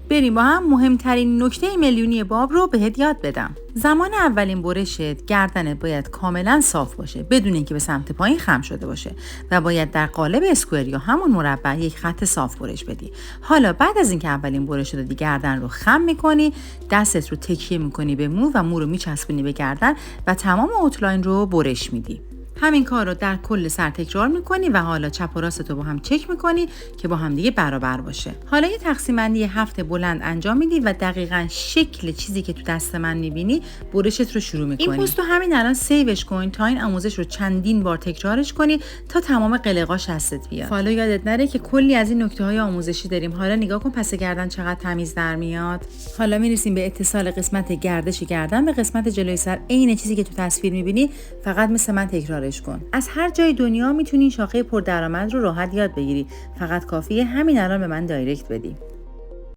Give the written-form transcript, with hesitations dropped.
بریم با هم مهمترین نکته میلیونی باب رو بهت یاد بدم. زمان اولین برشت گردنت باید کاملا صاف باشه بدون اینکه به سمت پایین خم شده باشه و باید در قالب اسکوئر یا همون مربع یک خط صاف برش بدی. حالا بعد از اینکه اولین برش رو دادی گردن رو خم میکنی، دستت رو تکیه میکنی به مو و مو رو میچسبونی به گردن و تمام اوتلاین رو برش میدی. همین کار رو در کل سر تکرار میکنی و حالا چپ و راست رو با هم چک میکنی که با هم دیگه برابر باشه. حالا یه تقسیم بندی 7 بلند انجام میدی و دقیقاً شکل چیزی که تو دست من میبینی برشت رو شروع میکنی. این پست رو همین الان سیوش کن تا این آموزش رو چندین بار تکرارش کنی تا تمام قلقاش دستت بیاد. حالا یادت نره که کلی از این نکته‌های آموزشی داریم. حالا نگاه کن پس گردن چقدر تمیز در میاد. حالا میرسیم به اتصال قسمت گردش گردن به قسمت جلوی سر. عین چیزی که تو تصویر میبینی فقط مثل من تکرار کن. از هر جای دنیا میتونی شاخه پردرآمد رو راحت یاد بگیری. فقط کافیه همین الان به من دایرکت بدی.